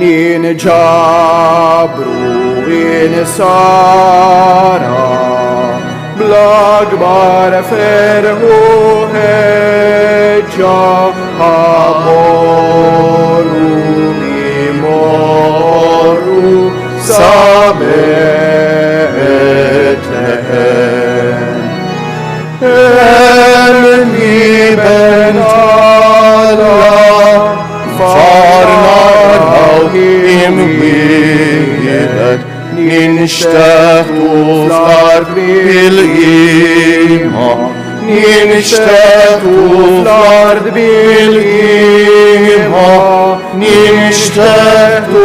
in ġabru in sara bl-akbar ferħu ħeġġa ħamoru mimoru sa Betlehem. Elmi ben Allah farna imwiet ninxteħtu fl-ard bil-iman ninxteħtu fl-ard bil-iman ninxteħtu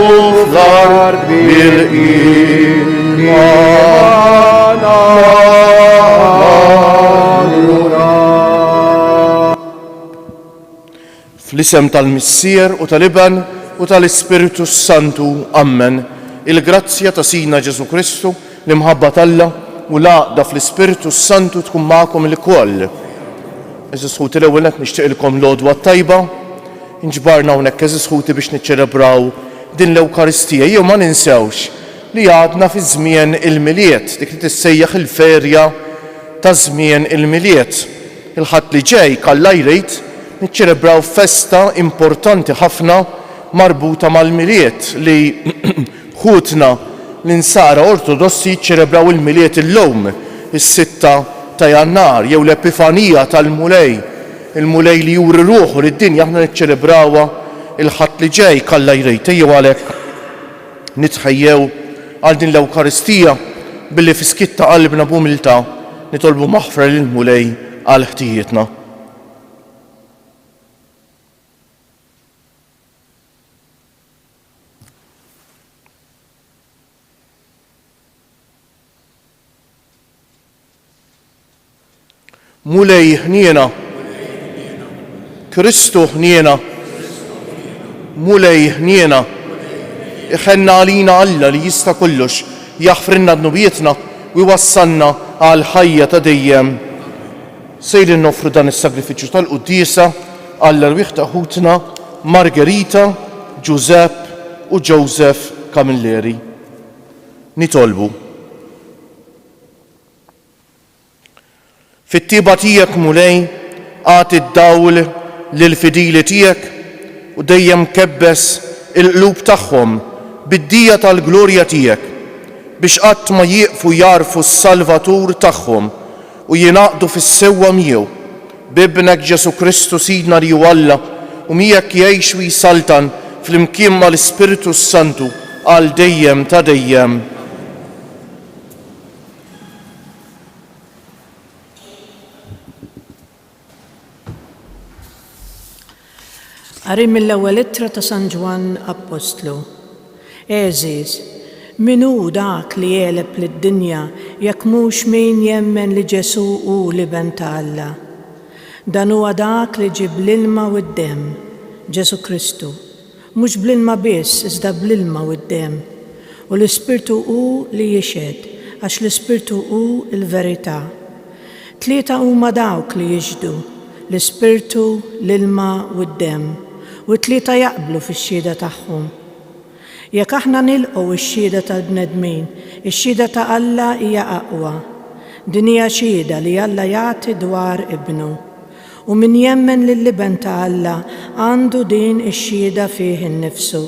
fl-ard bil-iman Fl-isem tal-Missier u tal-Iban u tal-Ispiritu Santu, Amen. Il-grazzja ta' Sina Ġesu Kristu, l-imħabba tal-Alla u l-għaqda fl-Ispiritu Santu tkun magħkom il-koll. Eżis ħuti l-ewwel qed nixtieqilkom l-għodwa tajba, inġbarna hawnhekk eżis ħuti biex niċċelebraw din l-Ewkaristija. Jew ma ninsewx li għadna fi żmien il-miliet, dik li tissejjaħ il-ferja ta' żmien il-miliet. Il-ħadd li ġej kalla jrid niċċelebraw festa importanti ħafna marbuta mal-miliet li ħutna l-insara ortodossi jiċċelebraw il-miliet il-lum, is-6 ta' Jannar, jew l-Epifanija tal-Mulej, il-Mulej li juri ruħu lid-dinja aħna niċċelebrawha il-ħadd li ġej kalla jrid. Ejjew għalhekk nitħejjew għal din l-Ewkaristija billi fi skitta qalbna b'umiltà nitolbu maħfra lill-Mulej għal ħtijietna. Mulej ħniena, Kristu ħniena, Mulej ħniena, iħenna għalina Alla li jista' kollox, jaħfrinna dnubietna u jwassalna għal ħajja ta' dejjem. Sejrin nofru dan is-sagrifiċċju tal-Qudiesa Alla rwieħ ta' ħutna Margherita, Giuseppe u Joseph Camilleri. Nitolbu. Fit-tieba tiegħek Mulej għati d-dawl lill-fidili tiegħek u dejjem kebbes il-qlub tagħhom bid-dija tal-glorja tiegħek biex qatt ma jieqfu jarfu s-Salvatur tagħhom u jingħaqdu fis-sewwa miegħu b'Ibnek Ġesu Kristu Sidna li hu Alla u miegħek jgħix u jsaltan fl-imkien mal-Ispiritu Santu għal dejjem ta' dejjem. Qari mill-ewwel ittra ta' San Ġwan Apostlu. Eżiż, min hu dak li jeleb lid-dinja jekk mhux min jemmen li Ġesu hu l-Iben ta' Alla. Dan huwa dak li ġib l-ilma u d-demm, Ġesu Kristu, mhux bl-ilma biss iżda bl-ilma u d-demm. U l-Ispirtu hu li jixhed għax l-Ispirtu hu l-verità. Tlieta huma dawk li jiġdu, l-Ispirtu, l-ilma u d-demm. U tlieta jaqblu fix-xhieda tagħhom. Jekk aħna nilqgħu x-xhieda tal-bnedmin, ix-xhieda ta' Alla hija aqwa. Din hija xhieda li Alla jagħti dwar Ibnu. U min jemmen lill-Iben ta' Alla għandu din ix-xhieda fih innifsu.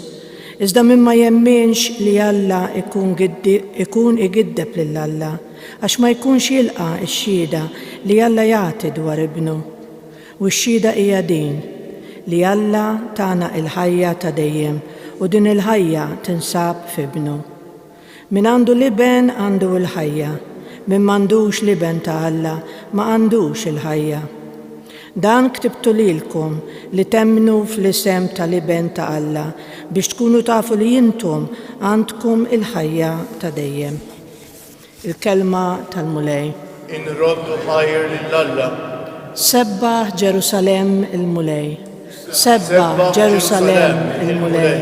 Iżda min ma jemminx li Alla ikun igiddeb lil Alla għax ma jkunx jilqa' x-xhieda li Alla jagħti dwar Ibnu. U x-xhieda hija din li Alla tagħna il-ħajja ta' dejjem u din il-ħajja tinsab f'Ibnu. Min għandu l-Iben għandu l-ħajja, min m'għandux l-Iben ta' Alla ma għandux il-ħajja. Dan ktibtu lilkom li temmnu fl-isem tal-Iben ta' Alla biex tkunu tafu li intom għandkom il-ħajja ta' dejjem. Il-kelma tal-Mulej. Inroddu ħajr lill-Alla. Sebbaħ Ġerusalem il-Mulej. Sebbaħ Ġerusalem il-Mulej.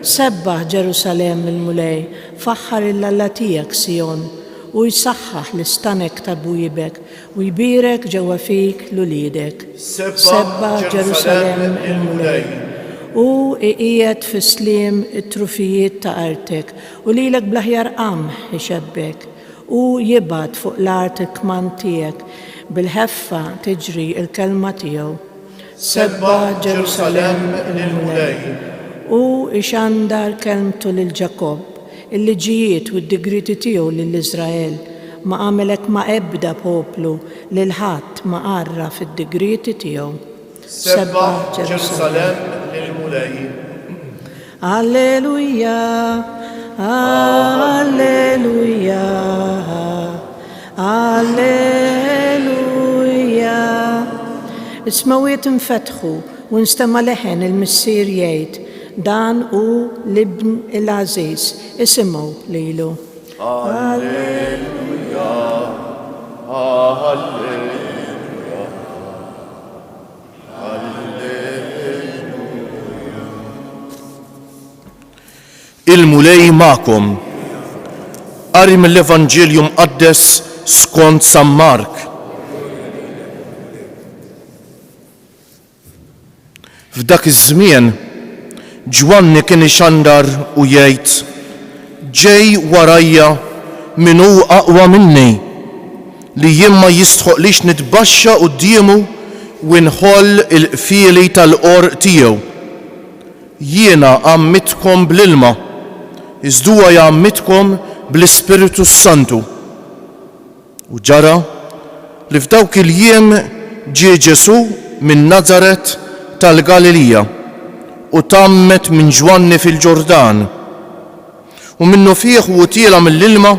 Sebbaħ Ġerusalem il-Mulej. Faħħar il-Alla tiegħek Sion u jsaħħaħ l-istanek ta' bujibek u jbirek ġewwa fik l-uliedek. Sebbaħ Ġerusalem il-Mulej. u iqiegħed fis-sliem it-trufijiet ta' artek u lilek bl-aħjar qamħ ixebbek u jibgħat fuq l-art il-kman tiegħek bil-ħeffa tiġri il-kelma tiegħu. Sebba Ġerusalem il-mulej. U ixandar kelmtu lil Ġakob il-liġijiet u d-digriti tiegħu lill-Iżrael ma għamilek ma ebda poplu lil ħadd ma qarra fid-digriti tiegħu. Sebba Ġerusalem il-mulej. Alleluja, alleluja, alleluja. Ismawiet infetħu u nstema leħen il-missier jgħid dan u l-ibn il-Aziz isimgħu lilu. Alleluja, alleluja, alleluja. Il-mulej ma'kom. Qari mill-Evanġelju mqaddes skont San Mark. F'dak iż-żmien Ġwanni kien ixandar u jgħid ġej warajja min hu aqwa minni li jien ma jistħoqlix nitbaxxa qudiemu u nħoll il-qfieli tal-qor tiegħu. Jiena għammitkom bl-ilma, iżda huwa jgħammitkom bl-Ispiritu Santu. U ġara li f'dawk il-jiem ġie Ġesu minn Nazaret tal-Galilija u tammet minn Ġwanni fil-Ġordan. U minnu fih u tiela mill-ilma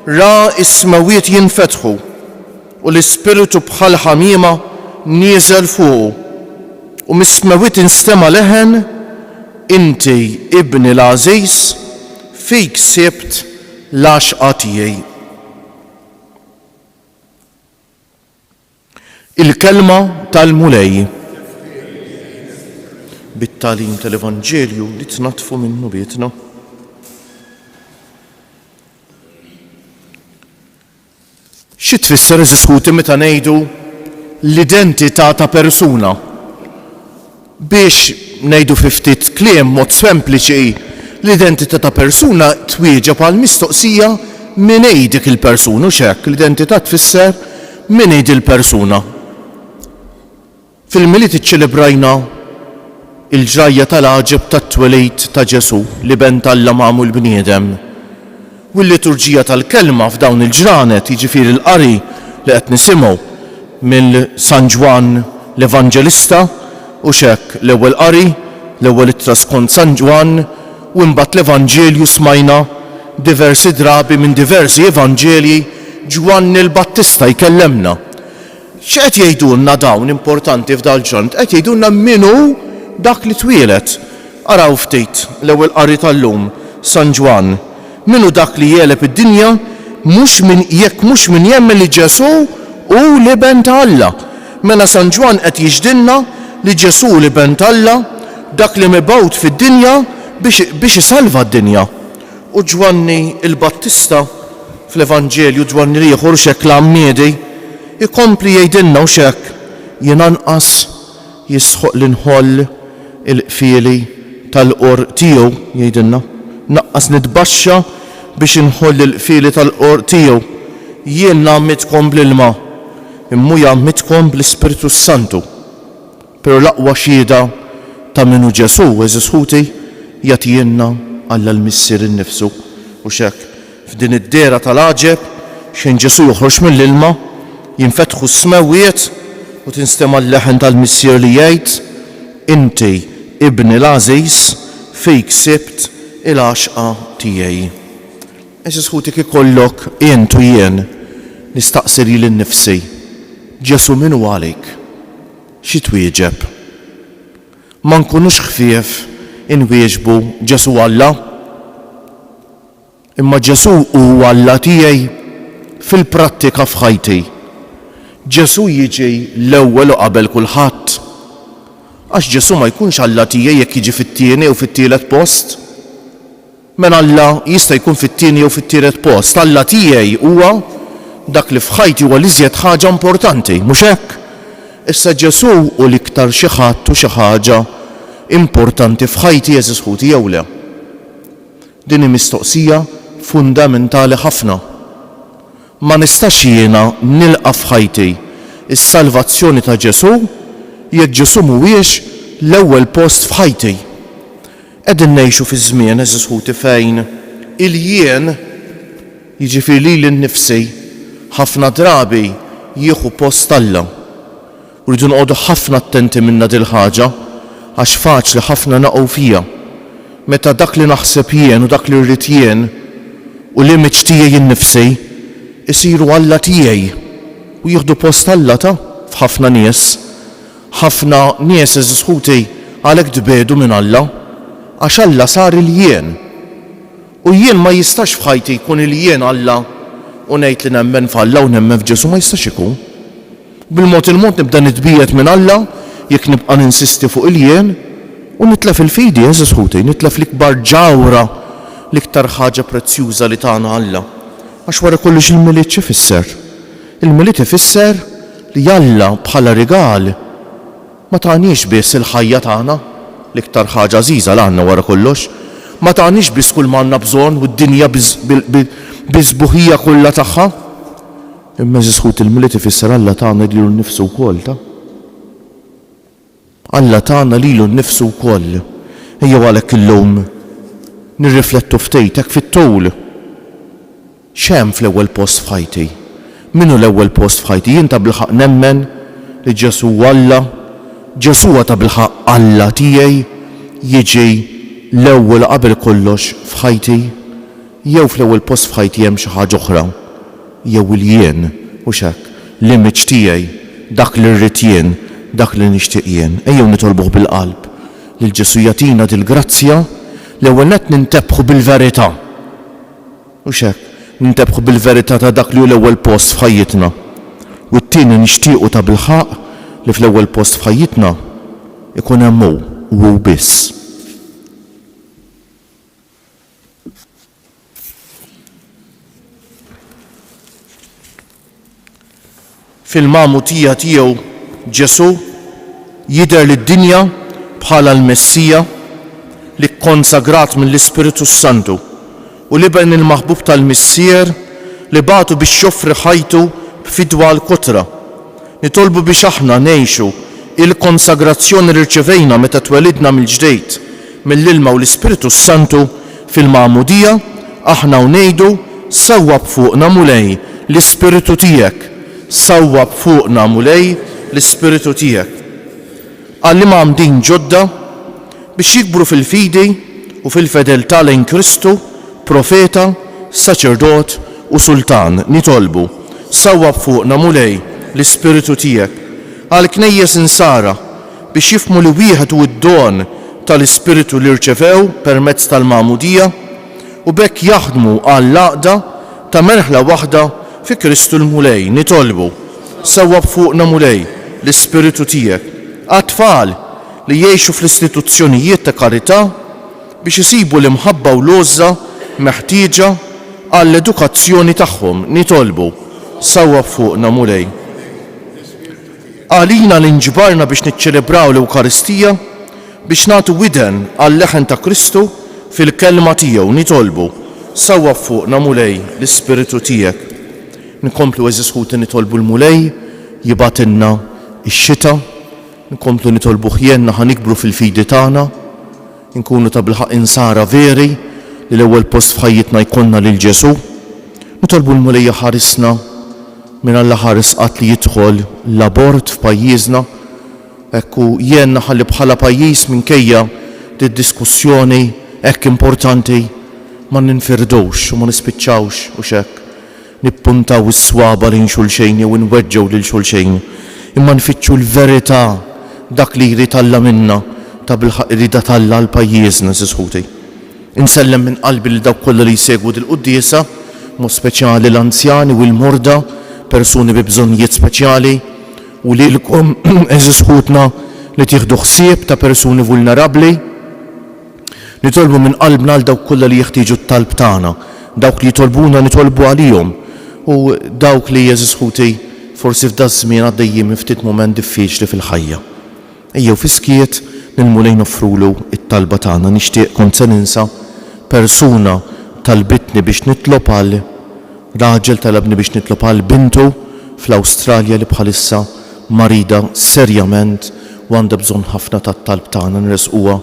ra is-smawiet jinfetħu u l-Ispiritu bħal ħamiema nieżel fuqu. U mis-smawiet instema leħen inti ibni l-Aziz fik sibt l-għaxqa tiegħi. Il-kelma tal-mulej. Bit-tagħlim tal-Evanġelju li tnatfu minnu bietna. Xi tfisser eżiskuti meta ngħidu l-identità ta' persuna? Biex ngħidu fi ftit kliem mod sempliċi l-identità ta' persuna twieġeb għal mistoqsija min dik il-persuna u x'hekk l-identità tfisser min il-persuna. Fil-miliet iċċelebrajna il-ġrajja tal-għaġeb tat-twelid ta' Ġesu li bent Alla magħmul bniedem. U l-liturġija tal-kelma f'dawn il-ġranet jiġifieri l-qari li qed nisimgħu mill San Ġwan l-Evanġelista u x'hekk l-ewwel qari, l-ewwel ittra skont San Ġwan u mbagħad l-Evanġelju smajna diversi drabi minn diversi Evanġelji Ġwanni l-Battista jkellemna. X'qed jgħidulna dawn importanti f'dal-ġrant? Qed jgħidulna min hu dak li twielet. Araw ftit l-ewwel qari tal-lum San Ġwan. Min hu dak li jeleb id-dinja mhux min jemmen li Ġesu u li bent Alla. Mela San Ġwan qed jiġdilna li Ġesu li bent Alla dak li mibgħut fid-dinja biex isalva d-dinja. U Ġwanni il-Battista fl-Evanġelju Ġwanni ieħor x'hekk l-Ammedi ikompli jgħidilna u x'hekk jien anqas jisħoq li nħoll il-qfieli tal-qor tiegħu jgħidilna. Naqqas nitbaxxa biex inħoll il-qfieli tal-qor tiegħu. Jien għammitkom bl-ilma, imma jgħammitkom bl-Ispiritu Santu. Però l-aqwa xhieda ta' minnu Ġesu eżiskuti jagħtijenna Alla l-missier innifsu u x'hekk f'din id-dera tal-għaġeb xejn Ġesu joħroġ mill-ilma jinfetħu s-smawiet u tinstema' l-leħen tal-missier li jgħid inti ibni l-Aziz fik sibt il-għaxqa tiegħi. Eżiskuti ikollok intu jien nistaqsiri lin-nifsi Ġesu min hu għalik? Xi twieġeb? Ma nkunux ħfief inwieġbu Ġesu Alla? Imma Ġesu huwa Alla tiegħi fil-prattika f'ħajti. Ġesu jiġi l-ewwel u qabel kulħadd. Għax Ġesu ma jkunx Alla tiegħi jekk jiġi fit-tieni u fit-tielet post. Men Alla jista' jkun fit-tieni u fit-tielet post. Alla tiegħi huwa dak li f'ħajti huwa l-iżjed ħaġa importanti, mhux hekk? Issa Ġesu hu l-iktar xi ħadd u xi ħaġa importanti f'ħajti eżis ħuti jew le? Din hi mistoqsija fundamentali ħafna. Ma nistax jiena nilqa' f'ħajti is-salvazzjoni ta' Ġesu jekk Ġesu mhuwiex l-ewwel post f'ħajti. Qegħdin ngħixu fi żmien eżis ħuti fejn il-jien jiġifieri lili nnifsi ħafna drabi jieħu post Alla. Rridu nqogħdu ħafna attenti minna dil ħaġa għax faċli ħafna naqgħu fija. Meta dak li naħseb jien u dak li rrid jien u l-image tiegħi innifsi isiru Alla tiegħi u jieħdu post Alla f'ħafna nies. Ħafna nies eżis ħuti għalhekk dbedu minn Alla għax Alla sar il-jien. U jien ma jistax f'ħajti jkun il-jien Alla u ngħid li nemmen f'Alla u nemmen f'Ġesu, ma jistax ikun. Bil-mod il-mod nibda nitbiet minn Alla jekk nibqa' ninsisti fuq il-jien u nitlef il-fidi eżis ħuti, nitlef l-ikbar ġawra l-iktar ħaġa prezzjuża li tagħna Alla. Għax wara kollox il-miliet x'ifisser? Il-miliet ifisser li Alla bħala rigal ma tagħniex biss il-ħajja tagħna l-iktar ħaġa għażiża l għandna wara kollox. Ma tagħniex biss kull ma għandna bżonn u d-dinja biżbuħija kollha tagħha. Imma eżis ħuti il-miliet ifisser Alla tagħna lilu nnifsu wkoll Alla tagħna lilu nnifsu wkoll. Ejja għalhekk illum nirriflettu ftit hekk fit-tul. X'hemm fl-ewwel post f'ħajti? Minnu l-ewwel post f'ħajti? Jien ta' bilħaq nemmen li Ġesu Alla, Ġesu ta' bilħaq Alla tiegħi jiġi l-ewwel qabel kollox f'ħajti, jew fl-ewwel post f'ħajti hemm xi ħaġa oħra, jew il-jien u x'hekk, l-image tiegħi, dak li rrid jien, dak li nixtieq jien. Ejjew nitolbuh bil-qalb lil Ġesu jagħtina dil-grazzja l-ewwel nett nintebħu bil-verità. U x'hekk, nintebħu bil-verità ta' dak li hu l-ewwel post f'ħajjitna. U t-tieni nixtiequ ta' bilħaq li fl-ewwel post f'ħajjitna ikun hemm hu biss. Fil-magħmudija tiegħu Ġesu jidher lid-dinja bħala l-Messija li kkonsagrat mill-Ispiritu Santu u li ben il-maħbub tal-Missier li bagħtu biex joffri ħajtu b'fidwa l-kotra. Nitolbu biex aħna ngħixu il-konsagrazzjoni li rċevejna meta twelidna mill-ġdejt mill-ilma u l-Ispiritu Santu fil-magħmudija aħna ngħidu sewwab fuqna mulej l-Ispiritu tiegħek. Sawwab fuqna mulej l-Ispiritu tiegħek. Għalli għamdin ġodda biex jikbru fil-fidi u fil-fedeltà lejn Kristu, profeta, saċerdot u sultan. Nitolbu sawwab fuqna mulej l-Ispiritu tiegħek. Għal knejjes insara biex jifhmu li wieħed hu d-don tal-Ispiritu li rċevew permezz tal-magħmudija u bekk jaħdmu għall-għaqda ta' merħla waħda fi Kristu l-mulej. Nitolbu sawwab fuqna mulej l-Ispiritu tiegħek. Għat-tfal li jgħixu fl-istituzzjonijiet ta' karità biex isibu l-imħabba u l-għoża meħtieġa għall-edukazzjoni tagħhom. Nitolbu sawwab fuqna mulej. Għalina li nġbarna biex niċċelebraw l-Ewkaristija biex nagħtu widen għall-leħen ta' Kristu fil-kelma tiegħu. Nitolbu sawwab fuqna mulej l-Ispiritu tiegħek. Nkomplu eżis ħuti nitolbu l-mulej jibatilna ix-xita, nkomplu nitolbu ħjenna ħanikbru fil-fidi tagħna, nkunu ta' bilħaq insara veri li l-ewwel post f'ħajjitna jkollna lil Ġesu. Nitolbu l-mulej jaħarisna minn Alla ħares qatt li jidħol l-abort f'pajjiżna, ekku jenna ħalli bħala pajjiż minkejja diskussjoni hekk importanti ma ninfirdux u ma nispiċċawx u xekk. Nippuntaw is-swaba lejn xulxejn jew nweġġew lil xulxejn. Imma nfittxu l-verità dak li jrid Alla minna ta' bilħaq irida Alla għal pajjiżna eżis ħuti. Insellem minn qalbi li dawk kollha li jsegwu dil-quddiesa, mod speċjali l-anzjani u l-morda, persuni bi bżonnijiet speċjali u lilkom eżis ħutna li tieħdu ħsieb ta' persuni vulnerabbli. Nitolbu minn qalbna għal dawk kollha li jeħtieġu t-talb tagħna, dawk li jitolbuna nitolbu għalihom u dawk li eżis ħuti forsi f'da żmien għaddejjin ftit mument diffiċli fil-ħajja. Ejjew fiskiet il-mulej nofrulu it-talba tagħna. Nixtieq kont se ninsa persuna talbitni biex nitlob għal raġel talabni biex nitlob għal bintu fl-Awstralja li bħalissa marida serjament u għandha bżonn ħafna tat-talb tagħna nresquha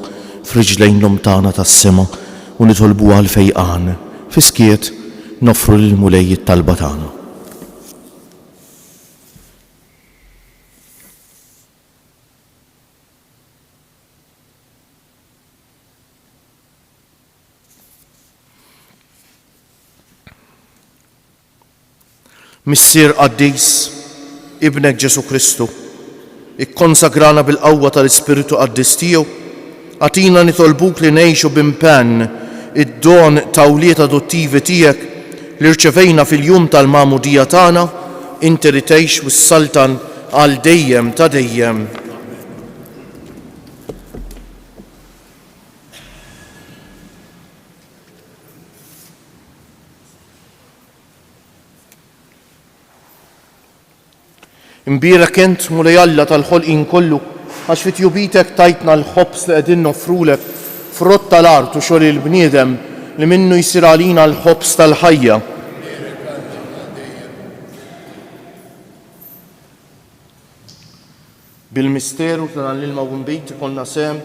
f'riġlejn l-om tagħna tas-sema u nitolbuha għal fejqan. Fiskiet nofru lill-mulej it-talba tagħna. Missier Qaddis, ibnek Ġesu Kristu, ikkonsagrana bil-qawwa tal-Ispiritu Qaddis tiegħu, għatina nitolbuk li ngħixu b'impenn id-don tawliet adottivi tiegħek li rċevejna fil-jum tal-magħmudija tagħna, inti li tgħix wis-saltan għal dejjem ta' dejjem. Imbierek int mulej Alla tal-ħolqien kollu għax fit-jubitek tajtna l-ħobs li qegħdin nofrulek frott tal-art u xogħol il-bniedem li minnu jsir għalina l-ħobs tal-ħajja. Bil-misteru tal-ilma u mbejt ikollna sem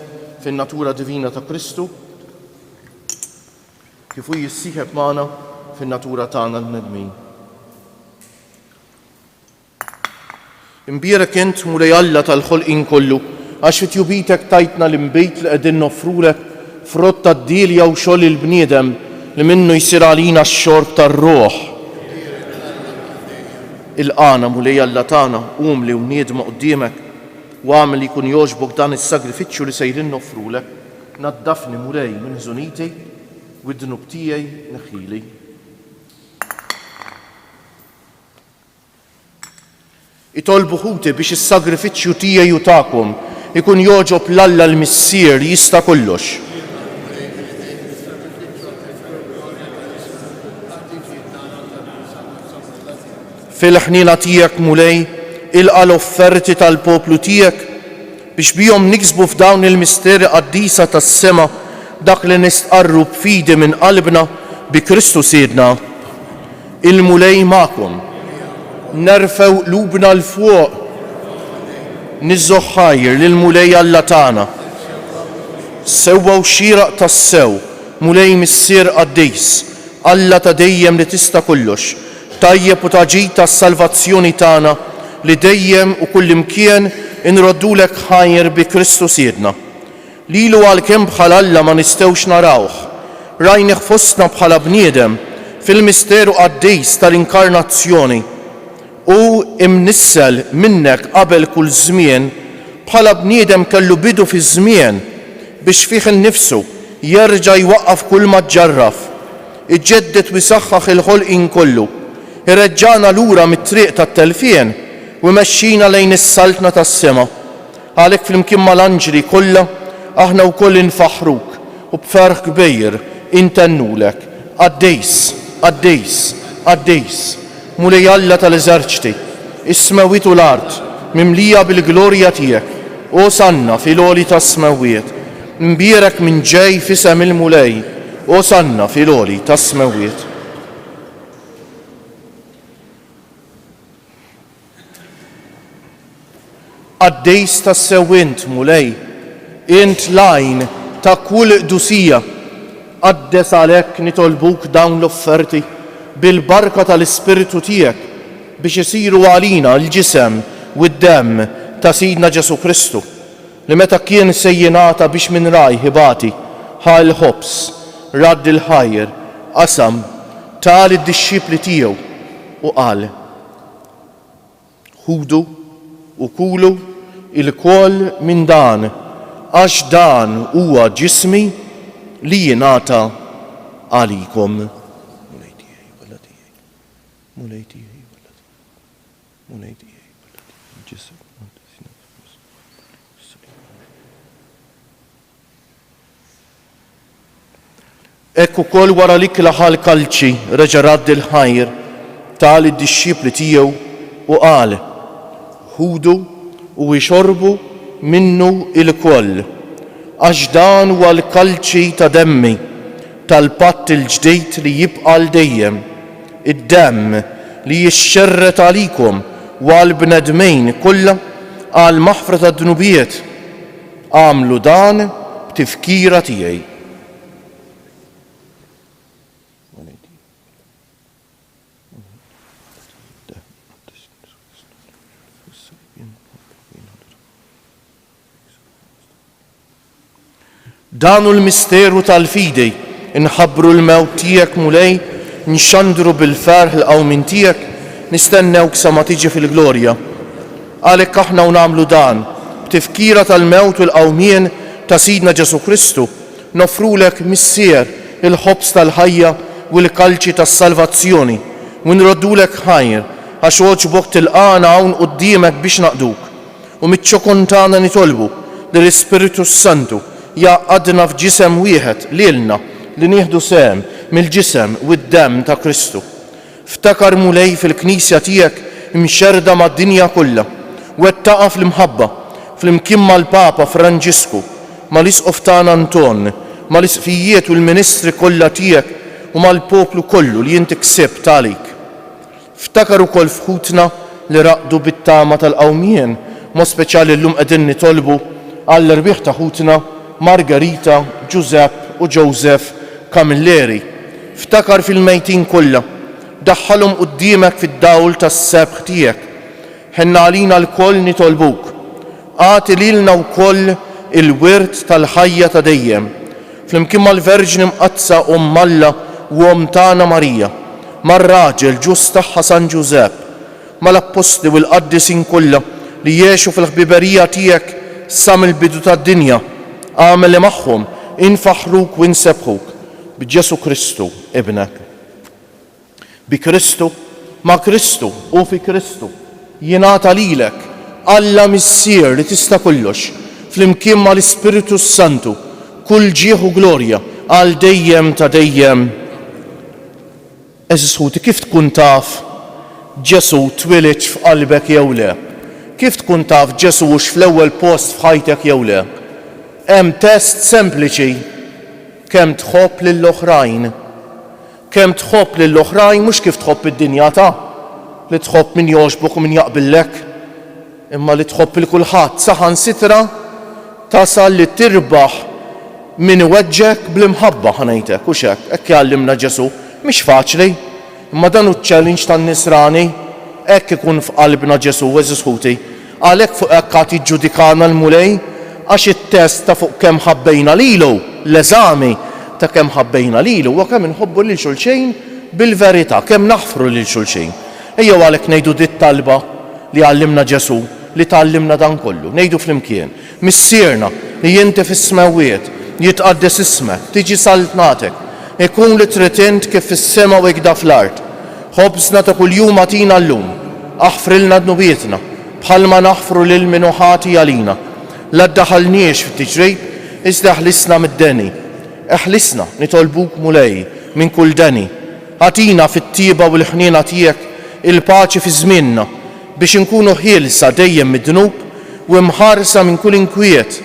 fin-natura divina ta' Kristu kif hu jissieħeb magħna fin-natura tagħna l-nedmin. Imbierek int mulej Alla tal-ħolqien kollu għax fit-jubitek tajtna l-imbejt li qegħdin nofrulek frott tad-dilja u xogħol il-bniedem li minnu jsir għalina x-xorb tar-ruħ. Il-qana mulej Alla tagħna qum li wniedma quddiemek u għamel li jkun jogħġbok dan is-sagrifiċċju li sejrin nofrulek, naddafni mulej minn ħżuniti u d-dnub tiegħi neħħili. Itolbu ħuti biex is-sagrifiċċju tiegħi u tagħkom ikun jogħġob l-Alla l-Missier jista' kollox. Fil-ħnina tiegħek mulej ilqa' l-offerti tal-poplu tiegħek biex bihom niksbu f'dawn il-misteri qaddisa tas-sema dak li nistqarru b'fidi minn qalbna bi Kristu Siedna. Il-mulej magħkom. Nerfew qlubna l-fuq, niżżoħ ħajr lill-mulej Alla tagħna. Sewwa u xieraq tas-sew, mulej Missier Qaddis, Alla ta' dejjem li tista' kollox, tajjeb u taġid tas-salvazzjoni tagħna li dejjem u kullimkien inroddulek ħajr bi Kristu Siedna. Lilu għalkemm bħal Alla ma nistgħux narawh, rajnih fostna bħala bniedem fil-misteru Qaddis tal-inkarnazzjoni u imnissel minnek qabel kull żmien bħala bniedem kellu bidu fi żmien biex fih innifsu jerġa' jwaqqaf kull ma ġarraf, iġġedded u jsaħħaħ il-ħolqien kollu, ireġġana lura mit-triq tat-telfien u jmexxina lejn is-saltna tas-sema. Għalhekk flimkien mal-anġli kollha aħna wkoll infaħruk u b'ferħ kbir intennulek. Qaddis, Qaddis, Qaddis, mulej Alla tal-eżerċiti, is-smawiet u l-art, mimlija bil-glorja tiegħek, Osanna fil-għoli tas-smawiet, imbierek minn ġej f'isem il-mulej, Osanna fil-għoli tas-smawiet. Qaddis tas-sew int mulej, int lajn ta' kull qdusija, qaddes għalhekk nitolbuk dawn l-offerti bil-barka tal-Ispiritu tiegħek biex isiru għalina l-ġisem u d-demm ta' Sidna Ġesu Kristu li meta kien sejjinata biex minn raj ħibati ħal ħobs radd il-ħajr qasam tal id-dixxipli tiegħu u qal: ħudu u kulu il-koll minn dan għax dan huwa ġismi li jingħata għalikom. Ekku kol wara l-ikla ħal kalċi reġa' radd il-ħajr tal id-dixxipli tiegħu u qal: ħudu u jxorbu minnu il-koll għax dan huwa l-kalċi ta' demmi tal-patt il-ġdid li jibqa' l-dejjem, id-demm li jixxerret għalikom u għall-bnedmejn kollha għal maħfra ta' dnubiet. Għamlu dan b'tifkira tiegħi. Danu l-misteru tal-fidej, inħabbru l-mewt tiegħek mulej, nxandru bil-ferħ l-qawmin tiegħek, nistennewk sa ma tiġi fil-glorja. Għalhekk aħna nagħmlu dan, b'tifkira tal-mewt u l-qawmien ta' Sidna Ġesu Kristu, nofrulek missier il-ħobs tal-ħajja u l-kalċi tas-salvazzjoni, u nroddulek ħajr għax oġbok tilqana hawn quddiemek biex naqduk, u mit-ċokon tagħna nitolbu lill-Ispiritu Santu jaqadna f'ġisem wieħed lilna li nieħdu sehem mill-ġisem u d-demm ta' Kristu. Ftakar mulej fil-Knisja tiegħek imxerda mad-dinja kollha, wettaqa fl-imħabba fl-imkien mal-Papa Franġisku, mal-Isqof tagħna Anton, mal-isqfijiet u l-ministri kollha tiegħek u mal-poplu kollu li inti ksibt għalik. Ftakar ukoll fħutna li raqdu bit-tama tal-qawmien, mod speċjali llum qegħdin nitolbu għall-rbieħ ta' ħutna Margarita, Giuseppe u Joseph Camilleri. Ftakar fil-mejtin kollha, daħħalhom quddiemek fid-dawl tas-sebħ tiegħek. Ħenna għalina l-koll nitolbuk. Għati lilna wkoll il-wirt tal-ħajja ta' dejjem. Flimkien mal-Verġni Mqazza Alla u tagħna Marija, mar-raġel ġust tagħha San Giuseppe, mal-apposti u l-qaddisin kollha li jgħixu fil-ħbiberija tiegħek sa mill-bidu tad-dinja. Għamel magħhom infaħruk u nsebħuk b'Ġesu Kristu ibnek. Bi Kristu, ma' Kristu u fi Kristu jingħata lilek Alla missier li tista' kollox flimkien mal-Ispiritu Santu kull ġieħ u glorja għal dejjem ta' dejjem. Eżis ħuti, kif tkun taf Ġesu twilid f'qalbek jew le? Kif tkun taf Ġesu hux fl-ewwel post f'ħajtek jew le? Hemm test sempliċi kemm tħobb lill-oħrajn. Kemm tħobb lill-oħrajn mhux kif tħobb id-dinja li tħobb min jogħġbok u min jaqbillek, imma li tħobb il kulħadd saħansitra tasal li tirbaħ min iweġġek bl-imħabba ħanejtek u x'hekk, hekk jgħallimna Ġesu, mhix faċli, imma dan hu ċ-challenge tan-nisrani, hekk ikun f'qalbna Ġesu eżis ħuti. Għalhekk fuq hekk għad jiġġudikana l-mulej għax it-test ta' fuq kemm ħabbejna lilu, l-eżami ta' kemm ħabbejna lilu u kemm inħobbu lil xulxejn bil-verità, kemm naħfru lil xulxejn. Ejjew għalhekk ngħidu dit talba li għallimna Ġesu li tallimna dan kollu. Ngħidu flimkien, missierna li inti fis-smawiet jitqaddes ismek, tiġi saltnatek, ikun li trid int kif fis-sema u ikda fl-art. Ħobżna ta' kuljum agħtina llum, aħfrilna dnubietna bħalma naħfru lil min ħati għalina. La ddaħħalniex fit-tiġrib, iżda ħlisna mid-deni. Eħlisna nitolbuk mulej minn kull deni. Ħatina fit-tieba u l-ħniena tiegħek il-paċi fi żmienna biex inkunu ħielsa dejjem mid-dnub u mħarsa minn kull inkwiet.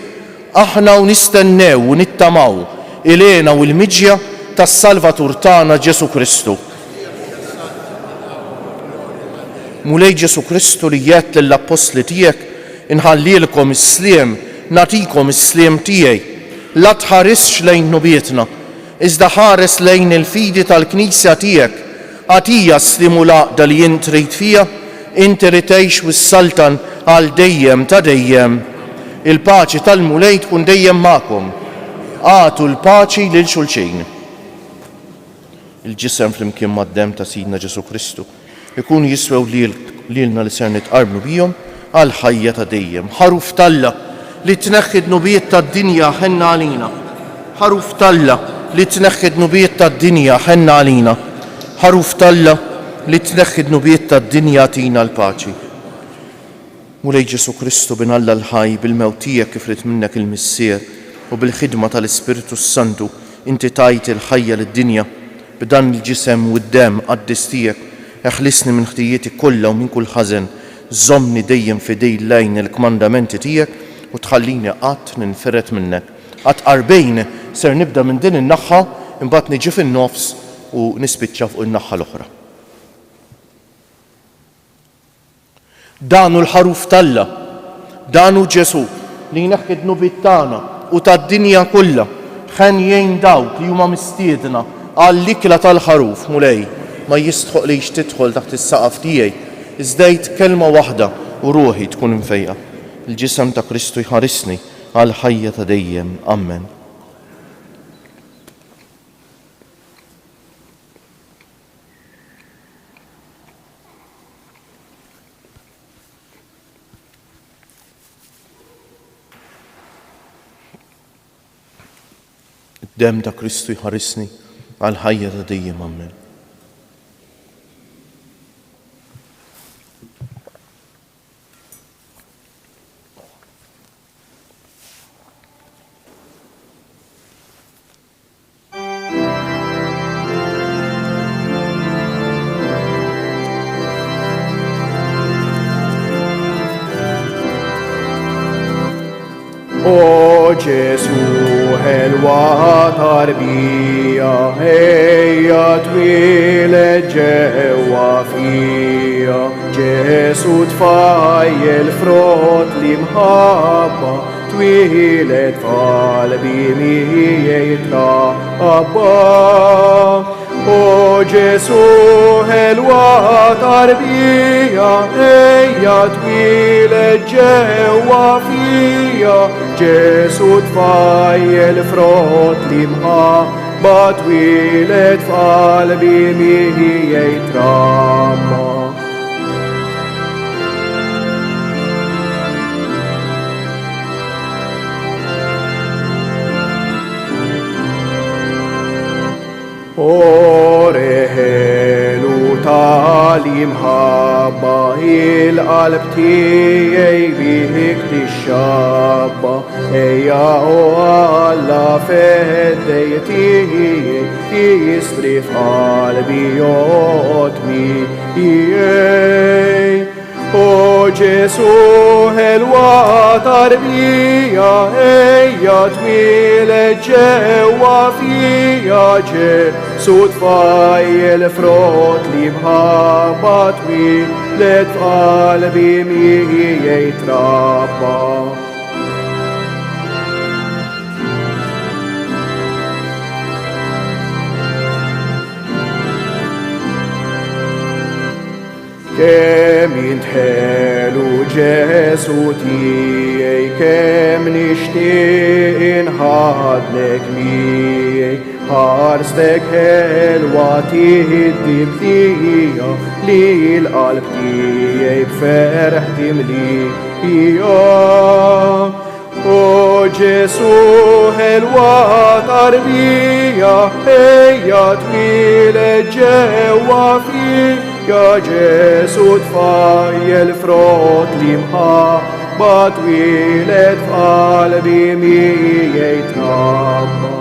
Aħna u nistennew u nittamaw ilena u l-miġja tas-Salvatur tagħna Ġesu Kristu. Mulej Ġesu Kristu li jgħid lill-apostli tiegħek inħallilkom is-sliem, natikom is-sliem tiegħi. La tħarisx lejn nubietna, iżda ħares lejn il-fidi tal-Knisja tiegħek. Għatija s-slim u l-għaqda li jien trid fija, inti li tgħix wis-saltan għal dejjem ta' dejjem. Il-paċi tal-mulej tkun dejjem magħkom. Għatu l-paċi lil xulxejn. Il-ġisem flimkien mad-demm ta' Sidna Ġesu Kristu ikun jiswew lilna li ser nitqarbnu bihom għal ħajja ta' dejjem. Ħaruf Talla li tneħħi d-nubiet tad-dinja ħenna għalina. Ħaruf Talla li tneħħi d-nubiet tad-dinja ħenna għalina. Ħaruf Talla li tneħħi d-nubiet tad-dinja tina l-paċi. Mulej Ġesu Kristu bin Alla l-ħaj bil-mewt tiegħek kif rid minnek il-missier u bil-ħidma tal-Ispiritu Santu inti tajt il-ħajja lid-dinja b'dan il-ġisem u d-demm qaddis tiegħek. Eħlisni minn ħtijieti kollha u minn kull ħażen. Żommni dejjem fidej lejn il-kmandamenti tiegħek u tħallini qatt ninferet minnek. Għat qarbejn ser nibda minn din in-naħħa imbagħad niġi fin-nofs u nispiċċa fuq in-naħħa l-oħra. Dan hu l-ħaruf tal-Alla, dan hu Ġesu li jneħħi d-nubiet tagħna u tad-dinja kollha ħen jgħin dawk li huma mistiedna għall-ikla tal-ħaruf mulej ma jistħoqlix tidħol taħt is-saqaf tiegħi iżda kelma waħda u ruħi tkun imfejqa. Il-ġisem ta' Kristu jħarisni għal ħajja ta' dejjem. Amen. Id-dem ta' Kristu jħarisni għal ħajja ta' dejjem. Amen. O Ġesu ħelwa tarbija ejja twieled ġewwa fija. Ġesu tfajjel frott li mħabba twieled f'qalbi miegħi trabba. O Ġesu ħelwa tarbija ejja twieled ġewwa fija. Ġesu tfajjel frott li mħabba twieled f'qalbi miegħi trabba. Reħelu tal-imħabba il-qalb tiegħi bik tixxabba. Ejja o Alla f'eddej tiegħi jistri f'qalbi jotmi tiegħi. O Ġesu ħelwa tarbija ejja twieled ġewwa fija. Ġesu tfajjel frott li mħabba twieled f'qalbi miegħi trabba. Kemm jintħelu Ġesu tiegħi, kemm nixtieq inħadlek miegħi. Ħarstek ħelwa tiħdib tija li l-qalb tiegħi b'ferħ timlija. O Ġesu ħelwa tarbija ejja twieled ġewwa fija. Ġesu tfajjel frott li mħabba twieled f'qalbi miegħi trabba.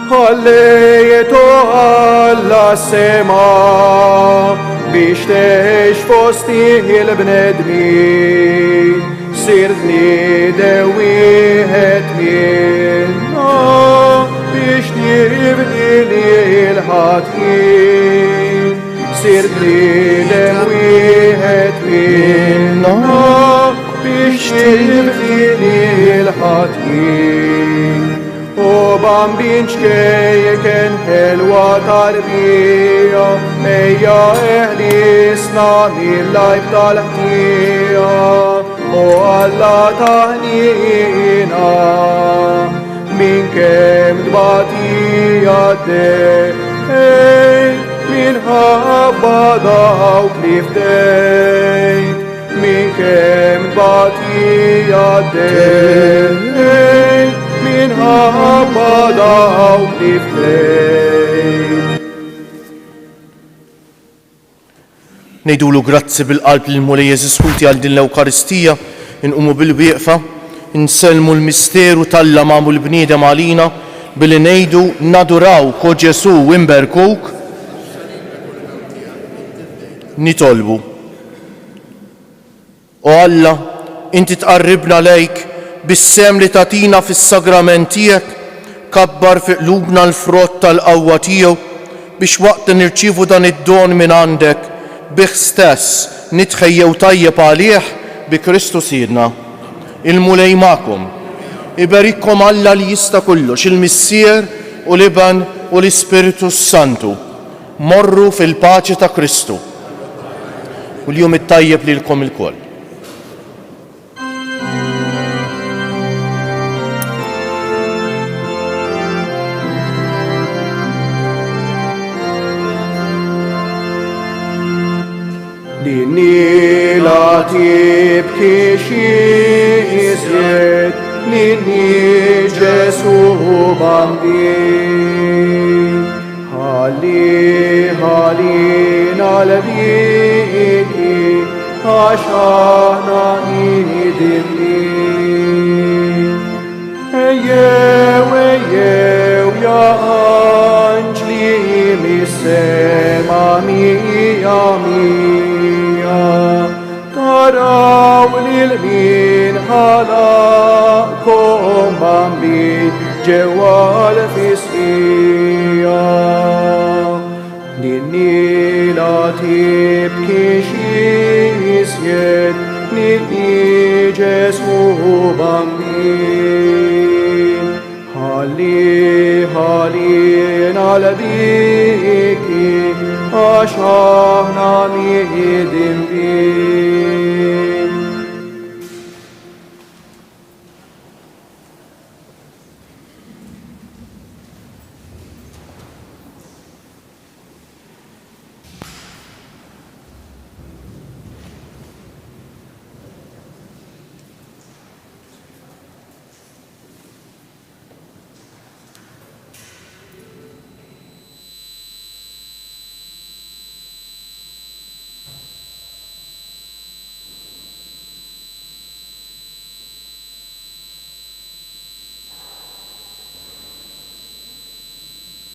Ħallejtu Alla sema biex teħx fosti il-bnedmin. Sirt bniedem wieħed minna biex tibdili l-ħatjin. Sirt bniedem wieħed minna biex tibdili l-ħatjin. O bambin ċkejken ħelwa tarbija ejja eħlisna mill-lajb tal-ħtija. O Alla taħnina min kemm tbatija dejt minħabba dawk li fdejt. Min kemm tbatija dejt minħabba dawk li fdejt. nejdulu grazzi bil-qalb l-mulej Jeżiskuti għal din l-Ewkaristija, inqumu bil-wieqfa, nselmu l-misteru tal-la mamu l-bniedem għalina, billi nejdu naduraw ko Ġesu imberkuk, nitolbu. O Alla, inti tqarribna lejk bis-sem li tatina fis-sagrament tiegħek, kabbar fi qlubna l-frott tal-qawwa tiegħu biex waqt nirċievu dan id-don minn għandek bih stess nitħejjew tajjeb għalih bi Kristu Sidna. Il-mulej magħkom. Iberikkom Alla li jista' kollox, il-Missier u l-Iban u l-Ispiritu Santu. Morru fil-paċi ta' Kristu. U l-jum it-tajjeb lilkom il-koll. Linni la tibki xizjed, linni Ġesu bambin. Halli, hallin al-viki, għaxana idillin. Ejjew, ja anġli mis-sema mija mija, taraw lil-min ħalaqkom bambin ġewwa l-fisqija. Linni la tibki xizjed, linni Ġesu bambin. Halli, hallin al-viki, għaxa